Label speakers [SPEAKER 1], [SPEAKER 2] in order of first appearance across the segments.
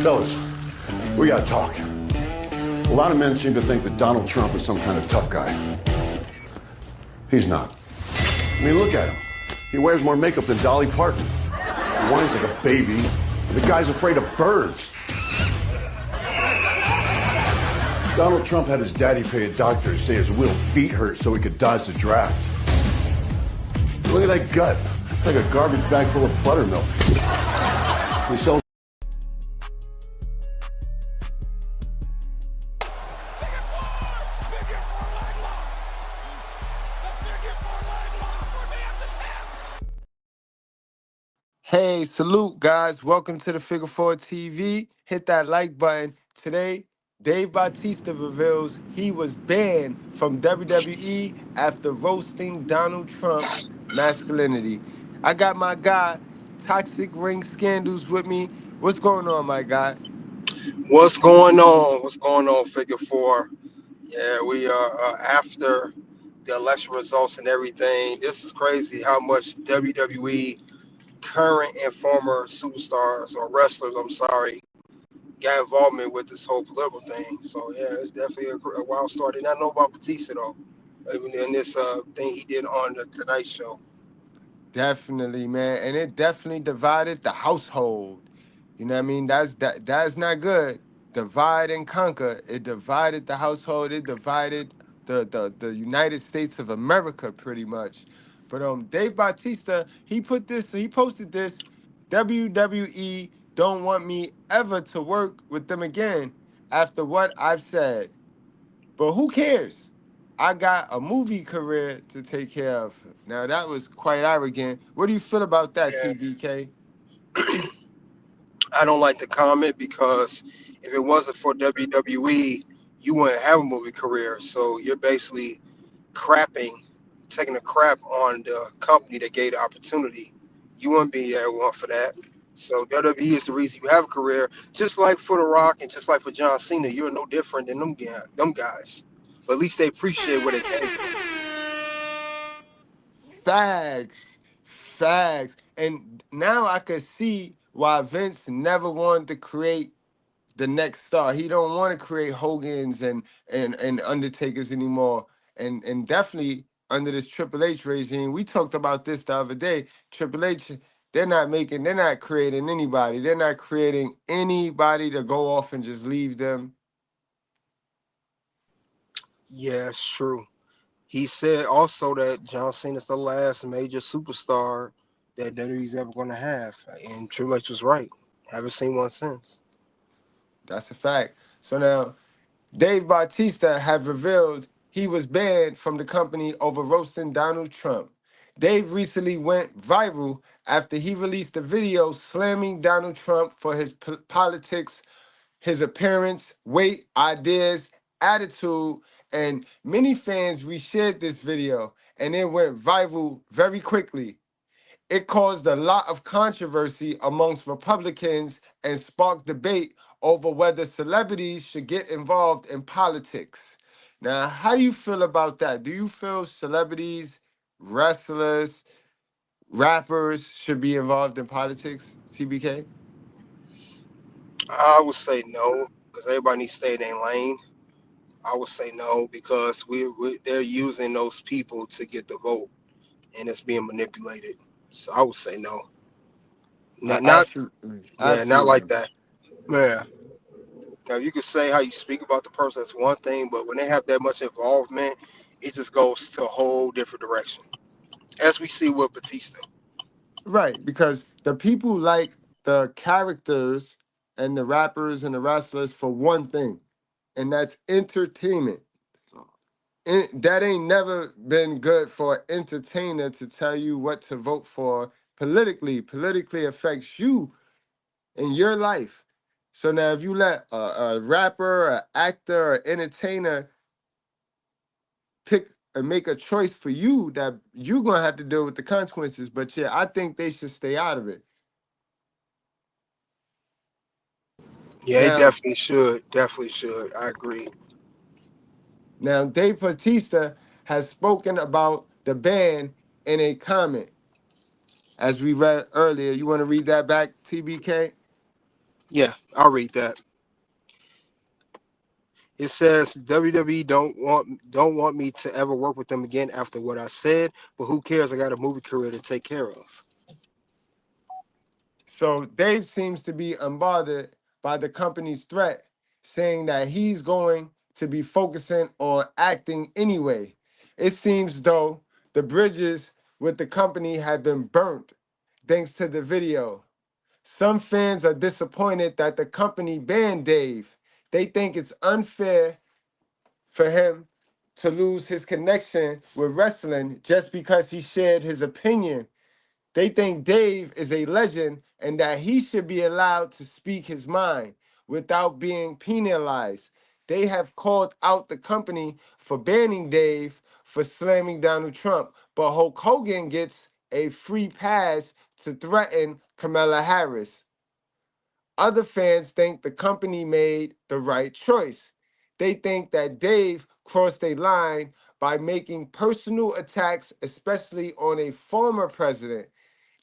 [SPEAKER 1] Fellas, we gotta talk. A lot of men seem to think that Donald Trump is some kind of tough guy. He's not. I mean, look at him. He wears more makeup than Dolly Parton. He whines like a baby. The guy's afraid of birds. Donald Trump had his daddy pay a doctor to say his little feet hurt so he could dodge the draft. Look at that gut. Like a garbage bag full of buttermilk. He sells.
[SPEAKER 2] Hey, salute, guys. Welcome to the Figure 4 TV. Hit that like button. Today, Dave Bautista reveals he was banned from WWE after roasting Donald Trump's masculinity. I got my guy, Toxic Ring Scandals, with me. What's going on, my guy?
[SPEAKER 3] What's going on? What's going on, Figure Four? Yeah, we are after the election results and everything. This is crazy how much WWE current and former superstars or wrestlers, I'm sorry, got involvement with this whole political thing. So yeah, it's definitely a wild story. Did not know about Bautista though, even in this thing he did on the Tonight Show.
[SPEAKER 2] Definitely, man. And it definitely divided the household. You know what I mean? That's not good. Divide and conquer. It divided the household. It divided the United States of America pretty much. But Dave Bautista, he posted this, WWE don't want me ever to work with them again after what I've said. But who cares? I got a movie career to take care of. Now that was quite arrogant. What do you feel about that,
[SPEAKER 3] Yeah,
[SPEAKER 2] TBK?
[SPEAKER 3] I don't like the comment because if it wasn't for WWE, you wouldn't have a movie career. So you're basically crapping, taking a crap on the company that gave the opportunity. You wouldn't be there one for that. So WWE is the reason you have a career. Just like for The Rock and just like for John Cena, you're no different than them guys. But at least they appreciate what they came through.
[SPEAKER 2] Facts. Facts. And now I could see why Vince never wanted to create the next star. He don't want to create Hogan's and Undertakers anymore. And definitely under this Triple H regime, we talked about this the other day. Triple H, they're not creating anybody. They're not creating anybody to go off and just leave them.
[SPEAKER 3] Yeah, it's true. He said also that John Cena is the last major superstar that WWE's ever going to have. And Triple H was right. Haven't seen one since.
[SPEAKER 2] That's a fact. So now Dave Bautista have revealed he was banned from the company over roasting Donald Trump. Dave recently went viral after he released a video slamming Donald Trump for his politics, his appearance, weight, ideas, attitude, and many fans reshared this video and it went viral very quickly. It caused a lot of controversy amongst Republicans and sparked debate over whether celebrities should get involved in politics. Now, how do you feel about that? Do you feel celebrities, wrestlers, rappers should be involved in politics, TBK?
[SPEAKER 3] I would say no because everybody needs to stay in their lane. I would say no because they're using those people to get the vote and it's being manipulated. So I would say no. Not
[SPEAKER 2] Absolutely.
[SPEAKER 3] yeah, not like
[SPEAKER 2] Absolutely.
[SPEAKER 3] that. Yeah. Now you can say how you speak about the person, that's one thing, but when they have that much involvement, it just goes to a whole different direction. As we see with Batista.
[SPEAKER 2] Right, because the people like the characters and the rappers and the wrestlers for one thing, and that's entertainment. That ain't never been good for an entertainer to tell you what to vote for politically. Politically affects you in your life. So now, if you let a rapper, an actor, or entertainer pick and make a choice for you, that you're gonna have to deal with the consequences. But yeah, I think they should stay out of it.
[SPEAKER 3] Yeah, it
[SPEAKER 2] Now,
[SPEAKER 3] definitely should. Definitely should. I agree.
[SPEAKER 2] Now, Dave Bautista has spoken about the ban in a comment. as we read earlier. You want to read that back, TBK?
[SPEAKER 3] Yeah, I'll read that. It says WWE don't want me to ever work with them again after what I said, but who cares? I got a movie career to take care of.
[SPEAKER 2] So Dave seems to be unbothered by the company's threat, saying that he's going to be focusing on acting anyway. It seems though the bridges with the company have been burnt thanks to the video. Some fans are disappointed that the company banned Dave. They think it's unfair for him to lose his connection with wrestling just because he shared his opinion. They think Dave is a legend and that he should be allowed to speak his mind without being penalized. They have called out the company for banning Dave for slamming Donald Trump, but Hulk Hogan gets a free pass to threaten Kamala Harris. Other fans think the company made the right choice. They think that Dave crossed a line by making personal attacks, especially on a former president.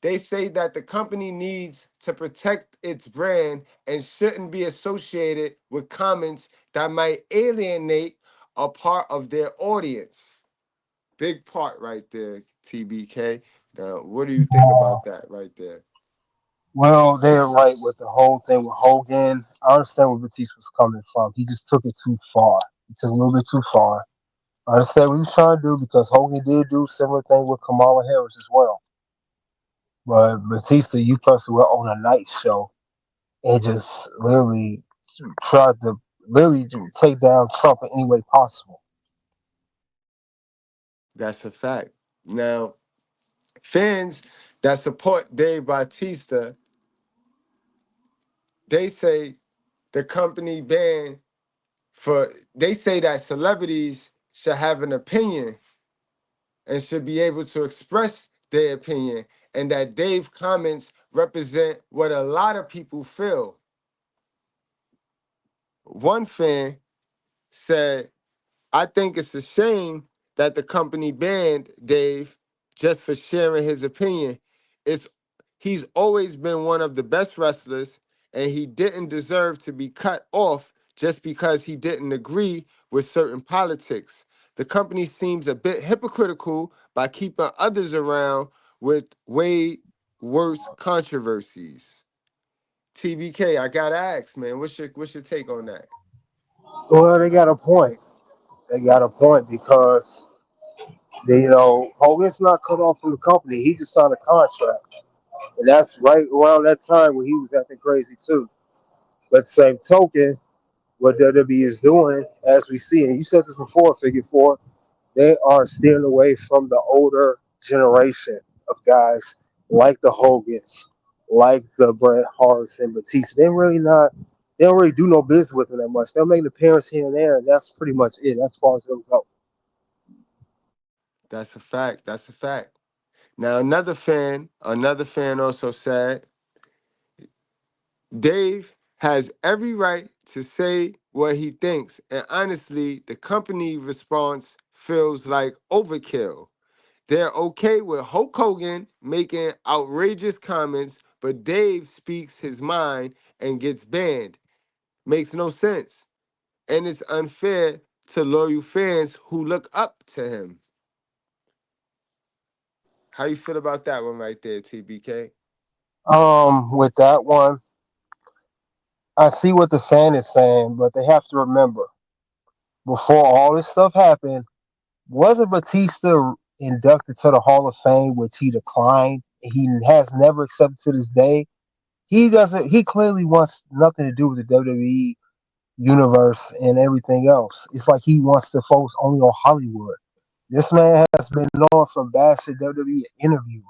[SPEAKER 2] They say that the company needs to protect its brand and shouldn't be associated with comments that might alienate a part of their audience. Big part right there, TBK. Now, what do you think about that right there?
[SPEAKER 4] Well, they're right with the whole thing with Hogan. I understand where Batista was coming from. He just took it too far. He took it a little bit too far. I understand what he was trying to do because Hogan did do similar thing with Kamala Harris as well. But Batista, you personally were on a night show and just literally tried to literally take down Trump in any way possible.
[SPEAKER 2] That's a fact. Now, fans that support Dave Bautista, they say the company banned for they say that celebrities should have an opinion and should be able to express their opinion, and that Dave comments represent what a lot of people feel. One fan said, I think it's a shame that the company banned Dave just for sharing his opinion. It's He's always been one of the best wrestlers, and he didn't deserve to be cut off just because he didn't agree with certain politics. The company seems a bit hypocritical by keeping others around with way worse controversies. TBK, I gotta ask, man, what's your take on that?
[SPEAKER 4] Well, they got a point. They got a point because Hogan's not cut off from the company. He just signed a contract. And that's right around that time when he was acting crazy too. But same token, what WWE is doing, as we see, and you said this before, Figure Four, they are steering away from the older generation of guys like the Hogans, like the Bret Harts and Batista. They don't really do no business with them that much. They'll make an appearance here and there, and that's pretty much it. As far as they'll go.
[SPEAKER 2] That's a fact. That's a fact. Now another fan also said, Dave has every right to say what he thinks, and honestly, the company response feels like overkill. They're okay with Hulk Hogan making outrageous comments, but Dave speaks his mind and gets banned. Makes no sense. And it's unfair to loyal fans who look up to him. How you feel about that one right there, TBK?
[SPEAKER 4] With that one, I see what the fan is saying, but they have to remember before all this stuff happened, wasn't Batista inducted to the Hall of Fame, which he declined? He has never accepted to this day. He doesn't. He clearly wants nothing to do with the WWE universe and everything else. It's like he wants to focus only on Hollywood. This man has been known for bashing WWE interviews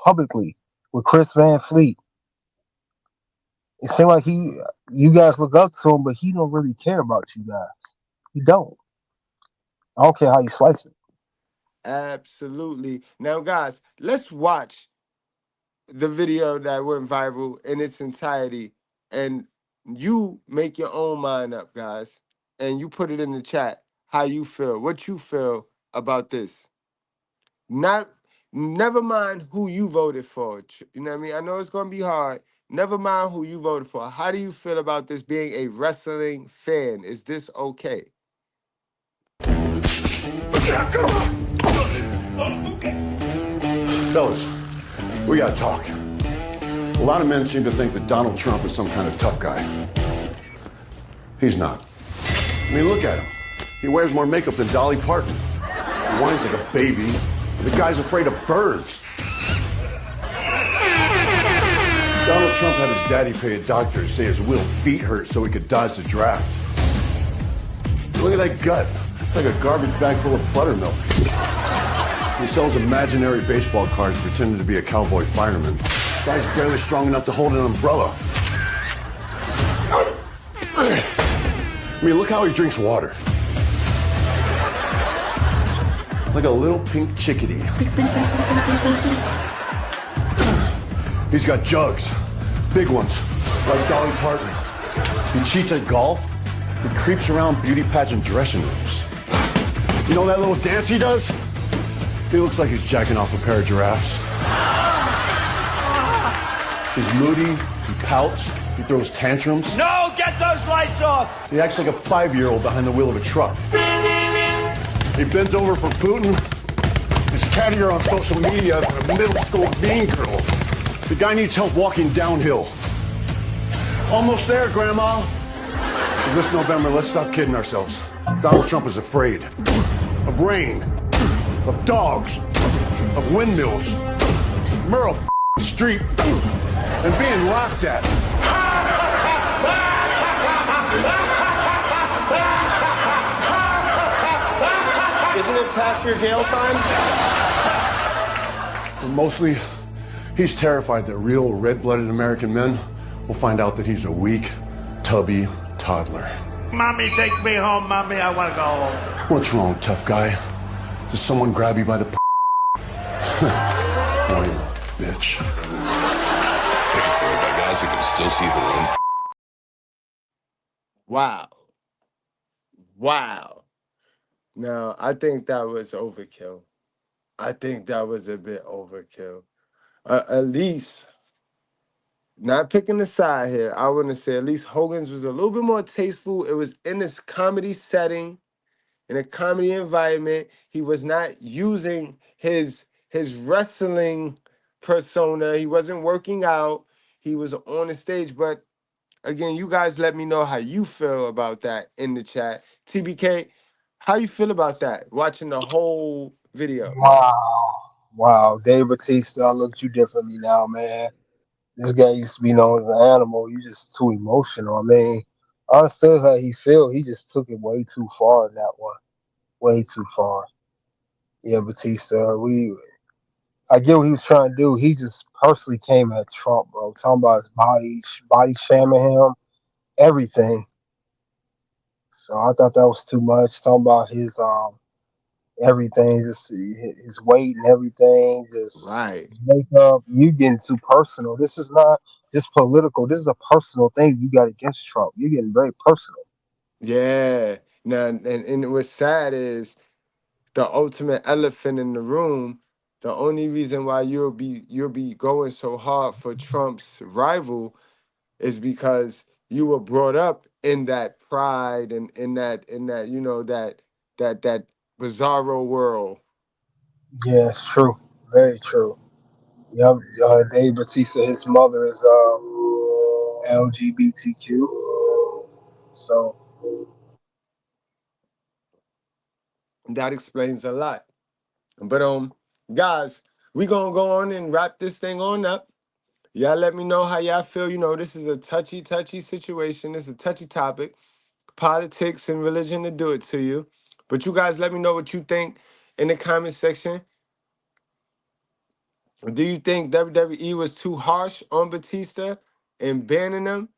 [SPEAKER 4] publicly with Chris Van Fleet. It seems like you guys look up to him, but he don't really care about you guys. He don't. I don't care how you slice it.
[SPEAKER 2] Absolutely. Now, guys, let's watch the video that went viral in its entirety, and you make your own mind up, guys, and you put it in the chat how you feel, what you feel about this. Not Never mind who you voted for. You know what I mean? I know it's gonna be hard. Never mind who you voted for. How do you feel about this being a wrestling fan? Is this okay?
[SPEAKER 1] Fellas, we gotta talk. A lot of men seem to think that Donald Trump is some kind of tough guy. He's not. I mean, look at him. He wears more makeup than Dolly Parton. He whines like a baby. The guy's afraid of birds. Donald Trump had his daddy pay a doctor to say his little feet hurt so he could dodge the draft. Look at that gut. Like a garbage bag full of buttermilk. He sells imaginary baseball cards pretending to be a cowboy fireman. Guy's barely strong enough to hold an umbrella. I mean, look how he drinks water. Like a little pink chickadee. He's got jugs, big ones, like Dolly Parton. He cheats at golf. He creeps around beauty pageant dressing rooms. You know that little dance he does? He looks like he's jacking off a pair of giraffes. He's moody, he pouts, he throws tantrums.
[SPEAKER 5] No, get those lights off!
[SPEAKER 1] He acts like a 5-year-old behind the wheel of a truck. He bends over for Putin. He's cattier on social media than a middle school mean girl. The guy needs help walking downhill. Almost there, Grandma. So this November, let's stop kidding ourselves. Donald Trump is afraid of rain, of dogs, of windmills, Merle Street, and being laughed at.
[SPEAKER 5] Isn't it past your jail time?
[SPEAKER 1] But mostly, he's terrified that real red-blooded American men will find out that he's a weak, tubby toddler.
[SPEAKER 5] Mommy, take me home, Mommy. I want to go home.
[SPEAKER 1] What's wrong, tough guy? Did someone grab you by the boy, bitch.
[SPEAKER 6] By guys who can still see the room.
[SPEAKER 2] Wow. Wow. Now, I think that was overkill. I think that was a bit overkill. At least, not picking a side here, I want to say at least Hogan's was a little bit more tasteful. It was in this comedy setting, in a comedy environment. He was not using his wrestling persona. He wasn't working out. He was on the stage. But again, you guys let me know how you feel about that in the chat. TBK, how you feel about that? Watching the whole video.
[SPEAKER 4] Wow. Dave Bautista, I look at you differently now, man. This guy used to be known as an animal. You just too emotional. I mean, I understood how he feel. He just took it way too far in that one. Way too far. Yeah, Batista. I get what he was trying to do. He just personally came at Trump, bro. Talking about his body shaming him, everything. So I thought that was too much. Talking about his everything, just his weight and everything, just
[SPEAKER 2] Right.
[SPEAKER 4] his makeup. You getting too personal. This is not just political. This is a personal thing you got against Trump. You're getting very personal.
[SPEAKER 2] Yeah. Now, and what's sad is the ultimate elephant in the room. The only reason why you'll be going so hard for Trump's rival is because you were brought up in that pride and in that that bizarro world.
[SPEAKER 4] Yeah, it's true. Very true. Yep. Dave Batista, his mother is LGBTQ. So
[SPEAKER 2] That explains a lot. But guys, we gonna go on and wrap this thing on up. Y'all let me know how y'all feel. You know, this is a touchy situation. It's a touchy topic. Politics and religion to do it to you. But you guys let me know what you think in the comment section. Do you think WWE was too harsh on Batista and banning him?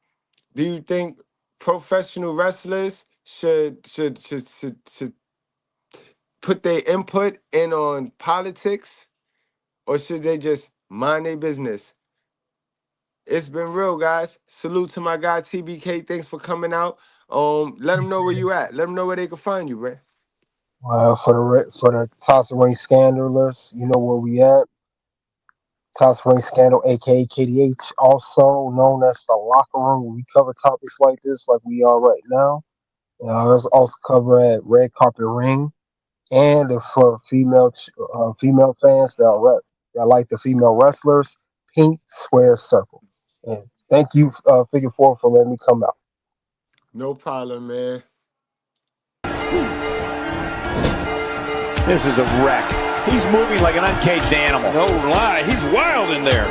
[SPEAKER 2] Do you think professional wrestlers should put their input in on politics, or should they just mind their business? It's been real, guys. Salute to my guy TBK. Thanks for coming out. Let them know where you at. Let them know where they can find you, man.
[SPEAKER 4] For the Toss Ring Scandalous, you know where we at. Toss Ring Scandal, aka KDH, also known as the locker room, where we cover topics like this, like we are right now. Let's also cover at Red Carpet Ring, and for female fans that like the female wrestlers, Pink Square Circle. And thank you, Figure Four, for letting me come out.
[SPEAKER 2] No problem, man.
[SPEAKER 5] This is a wreck. He's moving like an uncaged animal.
[SPEAKER 6] No lie, he's wild in there.